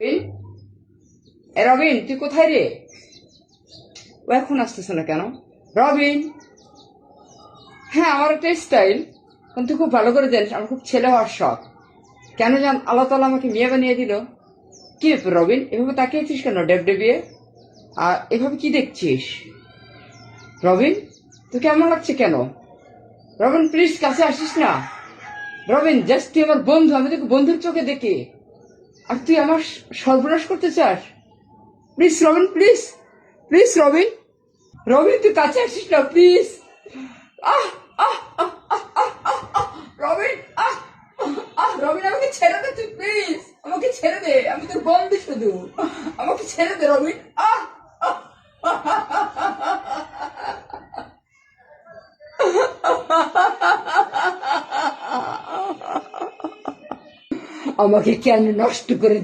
রবিন, এ রবিন, তুই কোথায় রে? ও এখন আসতেছে না কেন? রবিন, হ্যাঁ, আমার একটা স্টাইল, কিন্তু তুই খুব ভালো করে জানিস আমার খুব ছেলে হওয়ার শখ। কেন জান আল্লাহ তালা আমাকে মেয়ে বানিয়ে দিল? কি ব্যাপার রবিন, এভাবে তাকিয়েছিস কেন ডেবিয়ে? আর এভাবে কি দেখছিস? রবিন, তোর কেমন লাগছে কেন? রবিন, প্লিজ কাছে আসিস না। রবিন, জাস্ট তুই আমার বন্ধু, আমি তোকে বন্ধুর চোখে দেখি, আর তুই আমার সর্বনাশ করতে চাস? Please Robin, please, please Robin. Robin, তুই কাছে আসিস না প্লিজ। আহ আহ আহ আহ আহ আহ আহ রবিন, আহ আহ রবিন, আমাকে ছেড়ে দে তুই প্লিজ, আমাকে ছেড়ে দে, আমি তোর বন্ধু শুধু, আমাকে ছেড়ে দে রবিন। আহ আমাকে কেন নষ্ট করে